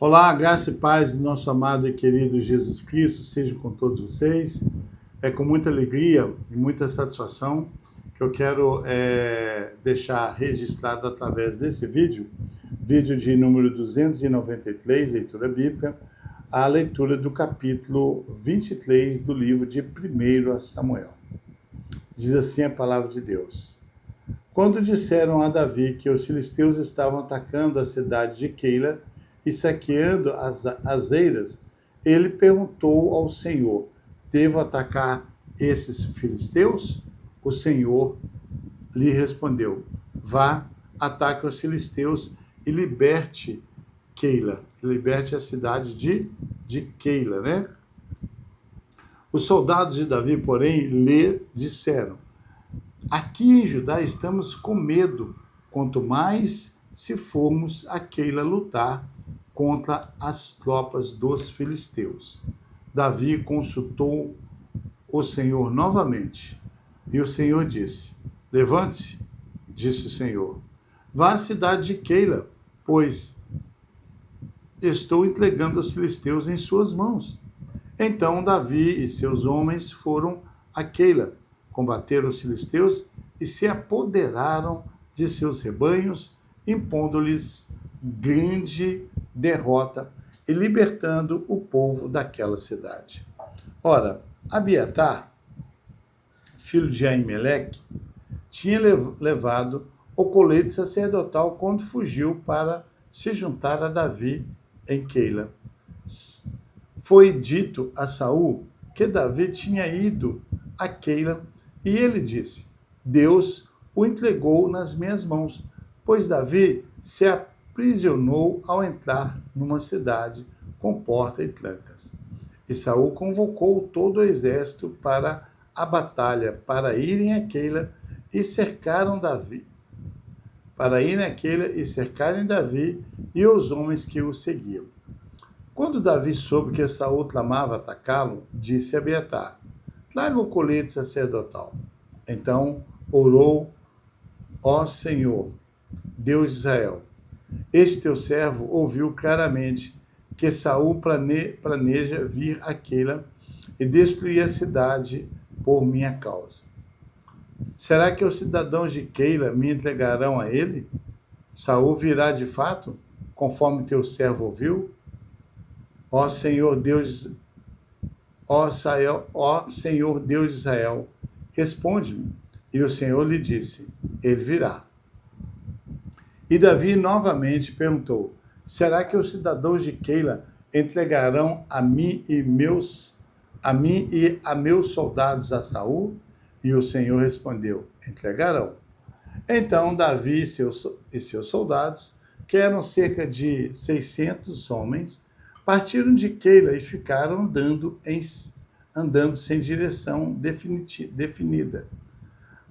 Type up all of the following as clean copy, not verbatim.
Olá, graça e paz do nosso amado e querido Jesus Cristo sejam com todos vocês. É com muita alegria e muita satisfação que eu quero deixar registrado através desse vídeo de número 293, leitura bíblica, a leitura do capítulo 23 do livro de 1 Samuel. Diz assim a palavra de Deus. Quando disseram a Davi que os filisteus estavam atacando a cidade de Keila e saqueando as eiras, ele perguntou ao Senhor: devo atacar esses filisteus? O Senhor lhe respondeu: vá, ataque os filisteus e liberte Keila, liberte a cidade de Keila, né? Os soldados de Davi, porém, lhe disseram: aqui em Judá estamos com medo, quanto mais se formos a Keila lutar contra as tropas dos filisteus. Davi consultou o Senhor novamente, e o Senhor disse: levante-se, disse o Senhor, vá à cidade de Keila, pois estou entregando os filisteus em suas mãos. Então Davi e seus homens foram a Keila, combateram os filisteus e se apoderaram de seus rebanhos, impondo-lhes grande derrota e libertando o povo daquela cidade. Ora, Abiatar, filho de Aimeleque, tinha levado o colete sacerdotal quando fugiu para se juntar a Davi em Keila. Foi dito a Saul que Davi tinha ido a Keila e ele disse: Deus o entregou nas minhas mãos, pois Davi se aprisionou ao entrar numa cidade com porta e trancas. E Saul convocou todo o exército para a batalha, para irem a Keila e cercaram Davi. Para irem a Keila e cercarem Davi e os homens que o seguiam. Quando Davi soube que Saul tramava atacá-lo, disse a Abiatar: traga o colete sacerdotal. Então orou: ó Senhor, Deus de Israel, este teu servo ouviu claramente que Saul planeja vir a Keila e destruir a cidade por minha causa. Será que os cidadãos de Keila me entregarão a ele? Saul virá de fato, conforme teu servo ouviu? Ó Senhor Deus de Israel, responde-me. E o Senhor lhe disse: ele virá. E Davi novamente perguntou: será que os cidadãos de Keila entregarão a mim e a meus soldados a Saul? E o Senhor respondeu: entregarão. Então Davi e seus soldados, que eram cerca de 600 homens, partiram de Keila e ficaram andando sem direção definida.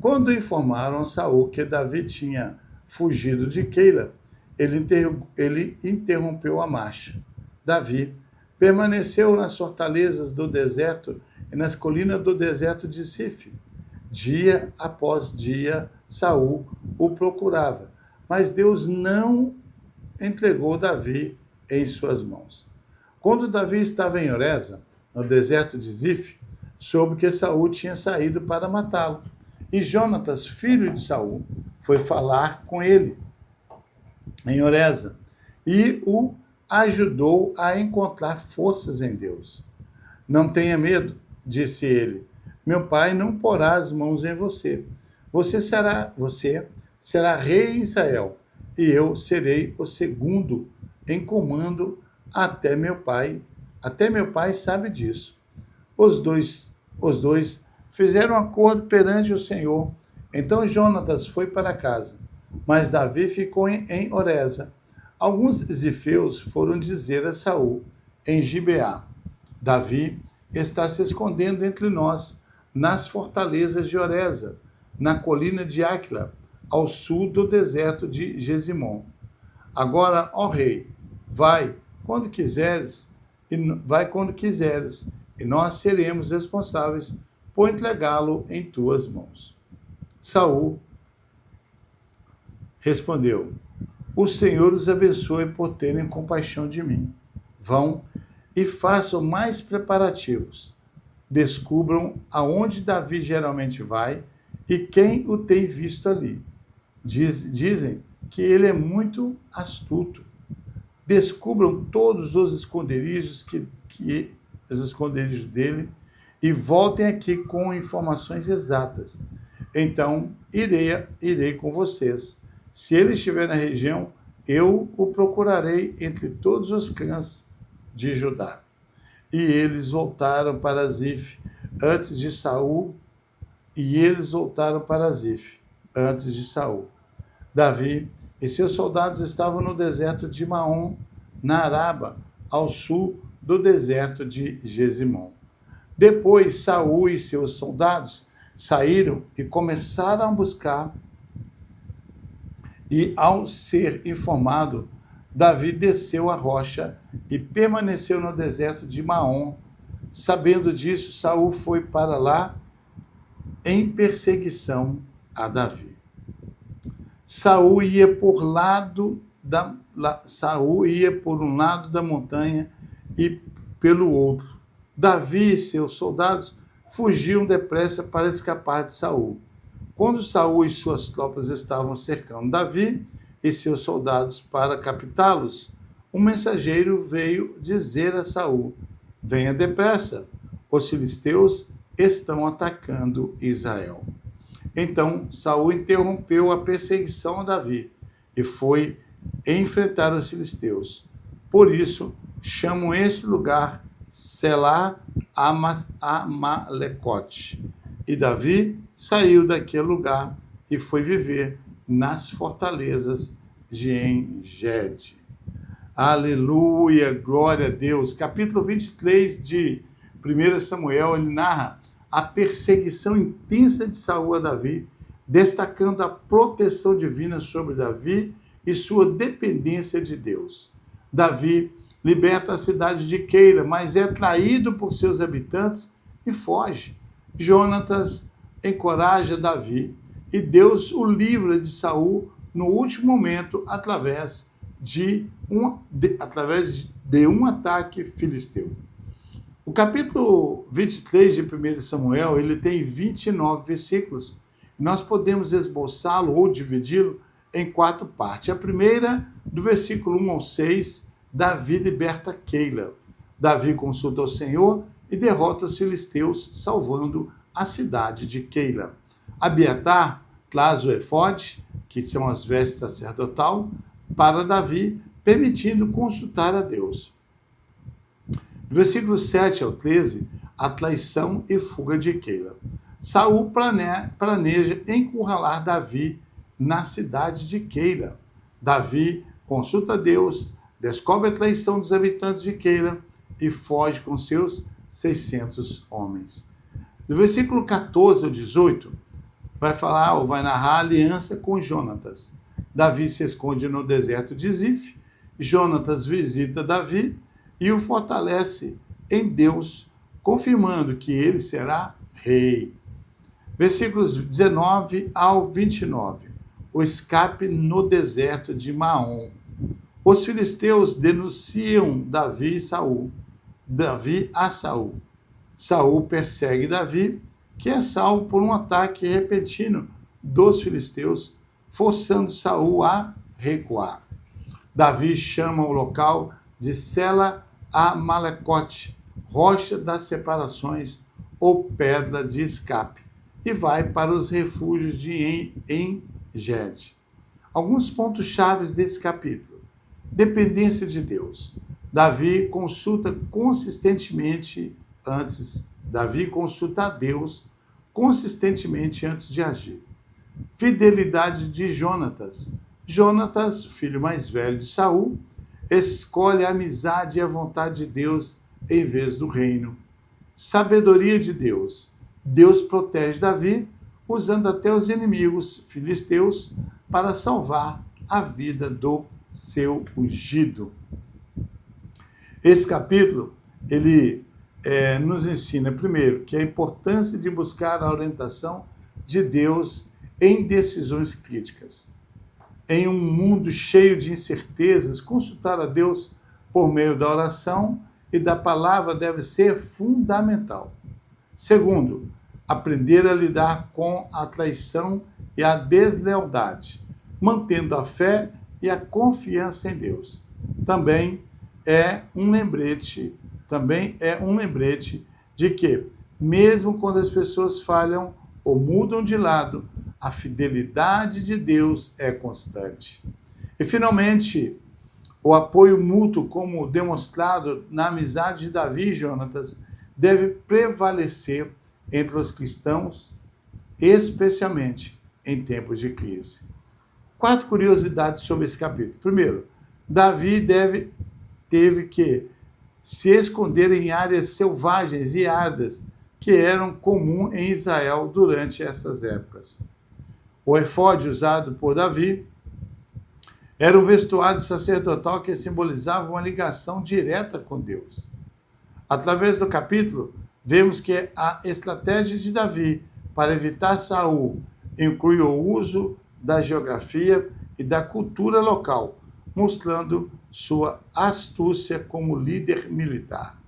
Quando informaram a Saul que Davi tinha fugido de Keila, ele interrompeu a marcha. Davi permaneceu nas fortalezas do deserto e nas colinas do deserto de Zif. Dia após dia, Saul o procurava, mas Deus não entregou Davi em suas mãos. Quando Davi estava em Oreza, no deserto de Zif, soube que Saul tinha saído para matá-lo. E Jonatas, filho de Saul, foi falar com ele em Oreza e o ajudou a encontrar forças em Deus. Não tenha medo, disse ele. Meu pai não porá as mãos em você. Você será rei em Israel, e eu serei o segundo em comando até meu pai. Até meu pai sabe disso. Os dois fizeram um acordo perante o Senhor. Então Jonatas foi para casa, mas Davi ficou em Oreza. Alguns zifeus foram dizer a Saul em Gibeá: Davi está se escondendo entre nós, nas fortalezas de Oreza, na colina de Áquila, ao sul do deserto de Gesimon. Agora, ó rei, vai quando quiseres, e nós seremos responsáveis por entregá-lo em tuas mãos. Saul respondeu: o Senhor os abençoe por terem compaixão de mim. Vão e façam mais preparativos. Descubram aonde Davi geralmente vai e quem o tem visto ali. Dizem que ele é muito astuto. Descubram todos os esconderijos os esconderijos dele e voltem aqui com informações exatas. Então, irei com vocês. Se ele estiver na região, eu o procurarei entre todos os clãs de Judá. E eles voltaram para Zif antes de Saul. Davi e seus soldados estavam no deserto de Maom, na Araba, ao sul do deserto de Gesimon. Depois, Saul e seus soldados saíram e começaram a buscar. E, ao ser informado, Davi desceu a rocha e permaneceu no deserto de Maom. Sabendo disso, Saul foi para lá em perseguição a Davi. Saul ia por um lado da montanha e pelo outro. Davi e seus soldados fugiam depressa para escapar de Saul. Quando Saul e suas tropas estavam cercando Davi e seus soldados para captá-los, um mensageiro veio dizer a Saul: venha depressa, os filisteus estão atacando Israel. Então Saul interrompeu a perseguição a Davi e foi enfrentar os filisteus. Por isso, chamam esse lugar Selá Amalecote. E Davi saiu daquele lugar e foi viver nas fortalezas de En-Gede. Aleluia, glória a Deus. Capítulo 23 de 1 Samuel, ele narra a perseguição intensa de Saul a Davi, destacando a proteção divina sobre Davi e sua dependência de Deus. Davi liberta a cidade de Keila, mas é traído por seus habitantes e foge. Jonatas encoraja Davi e Deus o livra de Saul no último momento através de um ataque filisteu. O capítulo 23 de 1 Samuel, ele tem 29 versículos. Nós podemos esboçá-lo ou dividi-lo em 4 partes. A primeira, do versículo 1 ao 6, Davi liberta Keila. Davi consulta o Senhor e derrota os filisteus, salvando a cidade de Keila. Abiatar traz o efode, que são as vestes sacerdotal, para Davi, permitindo consultar a Deus. Do versículo 7 ao 13, a traição e fuga de Keila. Saul planeja encurralar Davi na cidade de Keila. Davi consulta Deus, descobre a traição dos habitantes de Keila e foge com seus 600 homens. Do versículo 14 ao 18, vai narrar a aliança com Jonatas. Davi se esconde no deserto de Zif. Jonatas visita Davi e o fortalece em Deus, confirmando que ele será rei. Versículos 19 ao 29. O escape no deserto de Maom. Os filisteus denunciam Davi a Saul. Saul persegue Davi, que é salvo por um ataque repentino dos filisteus, forçando Saul a recuar. Davi chama o local de Sela Amalecote, rocha das separações ou pedra de escape, e vai para os refúgios de En-Gede. Alguns pontos chaves desse capítulo. Dependência de Deus. Davi consulta a Deus consistentemente antes de agir. Fidelidade de Jonatas. Jonatas, filho mais velho de Saul, escolhe a amizade e a vontade de Deus em vez do reino. Sabedoria de Deus. Deus protege Davi, usando até os inimigos filisteus para salvar a vida do seu ungido. Esse capítulo, ele nos ensina, primeiro, que a importância de buscar a orientação de Deus em decisões críticas. em um mundo cheio de incertezas, consultar a Deus por meio da oração e da palavra deve ser fundamental. Segundo, aprender a lidar com a traição e a deslealdade, mantendo a fé e a confiança em Deus. Também é um lembrete de que, mesmo quando as pessoas falham ou mudam de lado, a fidelidade de Deus é constante. E, finalmente, o apoio mútuo, como demonstrado na amizade de Davi e Jonatas, deve prevalecer entre os cristãos, especialmente em tempos de crise. 4 curiosidades sobre esse capítulo. Primeiro, Davi teve que se esconder em áreas selvagens e áridas que eram comuns em Israel durante essas épocas. O efode usado por Davi era um vestuário sacerdotal que simbolizava uma ligação direta com Deus. Através do capítulo, vemos que a estratégia de Davi para evitar Saul inclui o uso da geografia e da cultura local, mostrando sua astúcia como líder militar.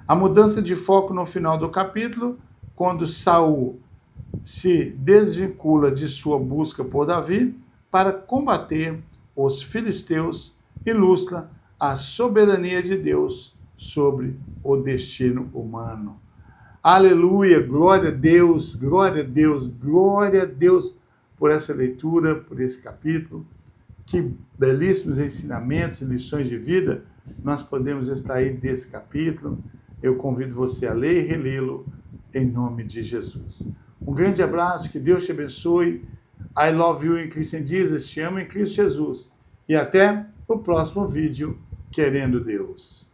A mudança de foco no final do capítulo, quando Saul se desvincula de sua busca por Davi para combater os filisteus, ilustra a soberania de Deus sobre o destino humano. Aleluia, glória a Deus, glória a Deus, glória a Deus por essa leitura, por esse capítulo. Que belíssimos ensinamentos e lições de vida nós podemos extrair desse capítulo. Eu convido você a ler e relê-lo em nome de Jesus. Um grande abraço, que Deus te abençoe. I love you in Christian Jesus, te amo em Cristo Jesus. E até o próximo vídeo, querendo Deus.